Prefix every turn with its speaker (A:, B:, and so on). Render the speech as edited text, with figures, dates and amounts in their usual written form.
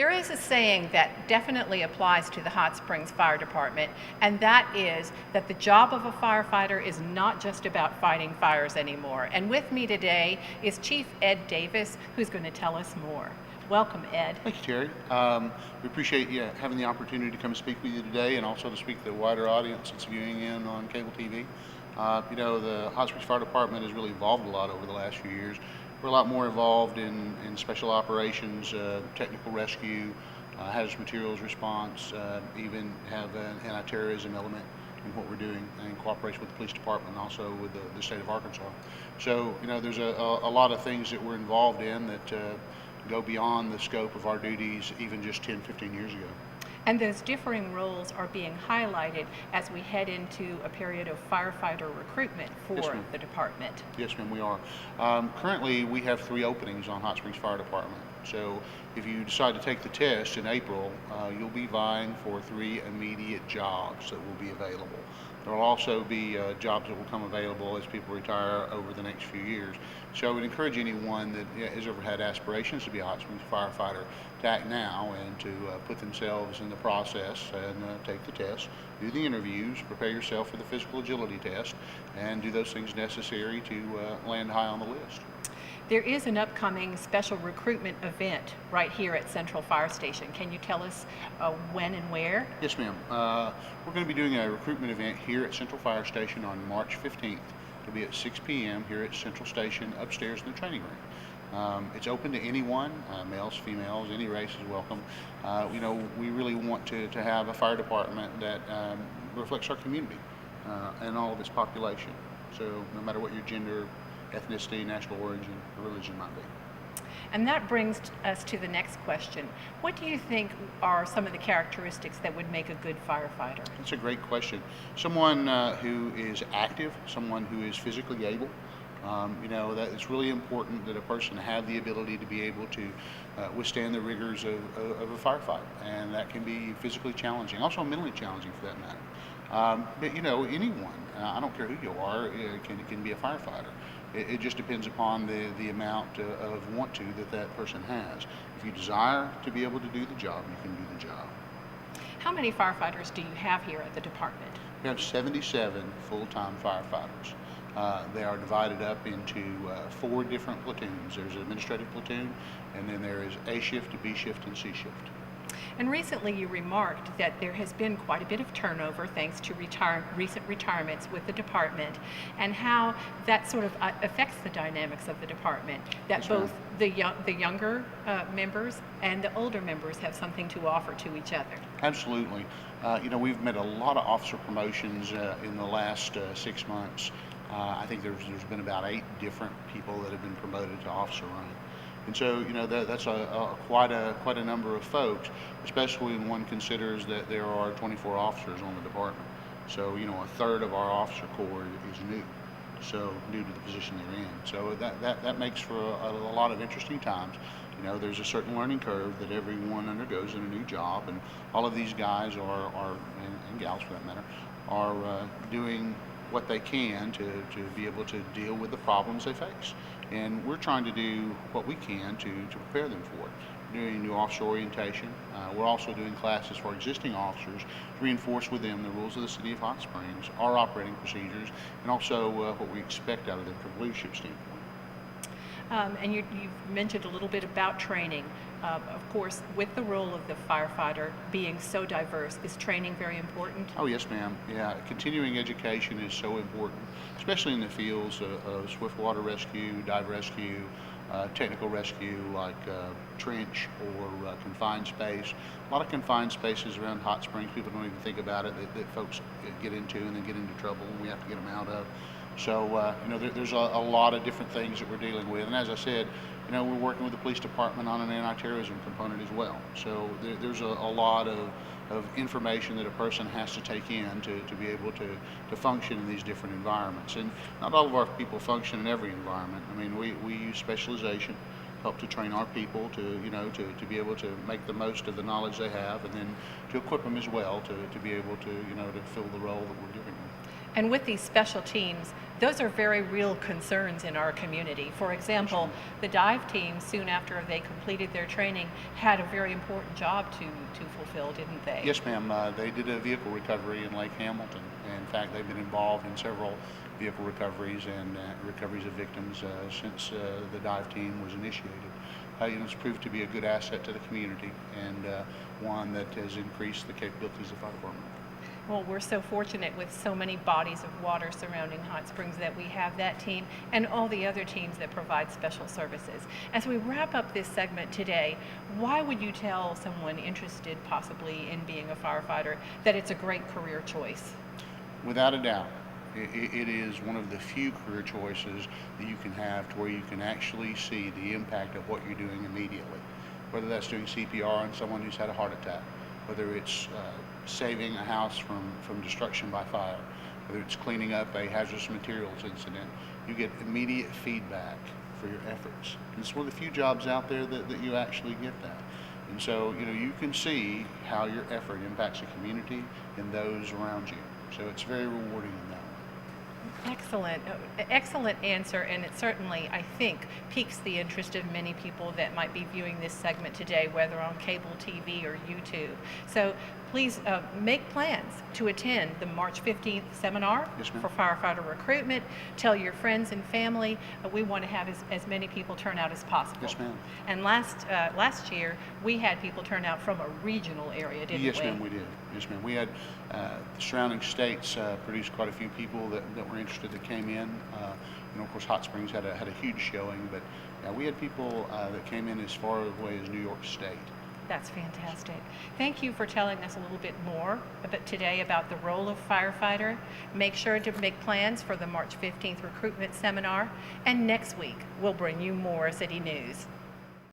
A: There is a saying that definitely applies to the Hot Springs Fire Department, and that is that the job of a firefighter is not just about fighting fires anymore. And with me today is Chief Ed Davis, who's going to tell us more. Welcome, Ed.
B: Thank you, Terry. We appreciate you having the opportunity to come speak with you today, and also to speak to the wider audience that's viewing in on cable TV. The Hot Springs Fire Department has really evolved a lot over the last few years. We're a lot more involved in special operations, technical rescue, hazardous materials response, even have an anti-terrorism element in what we're doing in cooperation with the police department and also with the state of Arkansas. So, there's a lot of things that we're involved in that go beyond the scope of our duties even just 10, 15 years ago.
A: And those differing roles are being highlighted as we head into a period of firefighter recruitment for the department.
B: Yes, ma'am, we are. Currently, we have 3 openings on Hot Springs Fire Department. So if you decide to take the test in April, you'll be vying for 3 immediate jobs that will be available. There will also be jobs that will come available as people retire over the next few years. So I would encourage anyone that has ever had aspirations to be a Hot Springs firefighter to act now and to put themselves in the process and take the test, do the interviews, prepare yourself for the physical agility test, and do those things necessary to land high on the list.
A: There is an upcoming special recruitment event right here at Central Fire Station. Can you tell us when and where?
B: Yes, ma'am. We're going to be doing a recruitment event here at Central Fire Station on March 15th. It'll be at 6 p.m. here at Central Station upstairs in the training room. It's open to anyone, males, females, any race is welcome. We really want to have a fire department that reflects our community and all of its population. So no matter what your gender, ethnicity, national origin, or religion might be.
A: And that brings us to the next question. What do you think are some of the characteristics that would make a good firefighter?
B: That's a great question. Someone who is active, someone who is physically able. That it's really important that a person have the ability to be able to withstand the rigors of a firefight, and that can be physically challenging, also mentally challenging for that matter. But anyone, I don't care who you are, can be a firefighter. It just depends upon the amount of want to that person has. If you desire to be able to do the job, you can do the job.
A: How many firefighters do you have here at the department?
B: We have 77 full-time firefighters. They are divided up into 4 different platoons. There's an administrative platoon, and then there is A shift, B shift, and C shift.
A: And recently you remarked that there has been quite a bit of turnover thanks to recent retirements with the department, and how that sort of affects the dynamics of the department, that both the younger members and the older members have something to offer to each other.
B: Absolutely. We've made a lot of officer promotions in the last 6 months. I think there's been about 8 different people that have been promoted to officer rank. And so, that's quite a number of folks, especially when one considers that there are 24 officers on the department. So, a third of our officer corps is new, so new to the position they're in. So that makes for a lot of interesting times. There's a certain learning curve that everyone undergoes in a new job, and all of these guys and gals for that matter, are doing what they can to be able to deal with the problems they face. And we're trying to do what we can to prepare them for it. We're doing new officer orientation. We're also doing classes for existing officers to reinforce with them the rules of the City of Hot Springs, our operating procedures, and also what we expect out of them from a leadership standpoint.
A: And you've mentioned a little bit about training. Of course, with the role of the firefighter being so diverse, is training very important?
B: Oh, yes, ma'am. Yeah, continuing education is so important, especially in the fields of swift water rescue, dive rescue, technical rescue like trench or confined space. A lot of confined spaces around Hot Springs, people don't even think about it, that folks get into and then get into trouble and we have to get them out of. So, there's a lot of different things that we're dealing with. And as I said, we're working with the police department on an anti-terrorism component as well. So there's a lot of information that a person has to take in to be able to function in these different environments. And not all of our people function in every environment. I mean, we use specialization, help to train our people to be able to make the most of the knowledge they have, and then to equip them as well to be able to fill the role that we're giving them.
A: And with these special teams, those are very real concerns in our community. For example, the dive team, soon after they completed their training, had a very important job to fulfill, didn't they?
B: Yes, ma'am. They did a vehicle recovery in Lake Hamilton. In fact, they've been involved in several vehicle recoveries and recoveries of victims since the dive team was initiated. It's proved to be a good asset to the community and one that has increased the capabilities of the fire department.
A: Well, we're so fortunate with so many bodies of water surrounding Hot Springs that we have that team and all the other teams that provide special services. As we wrap up this segment today, why would you tell someone interested possibly in being a firefighter that it's a great career choice?
B: Without a doubt, it is one of the few career choices that you can have to where you can actually see the impact of what you're doing immediately. Whether that's doing CPR on someone who's had a heart attack, whether it's saving a house from destruction by fire, whether it's cleaning up a hazardous materials incident, you get immediate feedback for your efforts. And it's one of the few jobs out there that you actually get that. And so, you can see how your effort impacts the community and those around you. So it's very rewarding in that way.
A: Excellent, excellent answer, and it certainly, I think, piques the interest of many people that might be viewing this segment today, whether on cable TV or YouTube. So please make plans to attend the March 15th seminar for firefighter recruitment. Tell your friends and family. We want to have as many people turn out as possible.
B: Yes, ma'am.
A: And last year, we had people turn out from a regional area, didn't we?
B: Yes, ma'am, we did. Yes, ma'am. We had the surrounding states produced quite a few people that were interested that came in. Of course, Hot Springs had a huge showing, but we had people that came in as far away as New York State.
A: That's fantastic. Thank you for telling us a little bit more today about the role of firefighter. Make sure to make plans for the March 15th recruitment seminar, and next week we'll bring you more city news.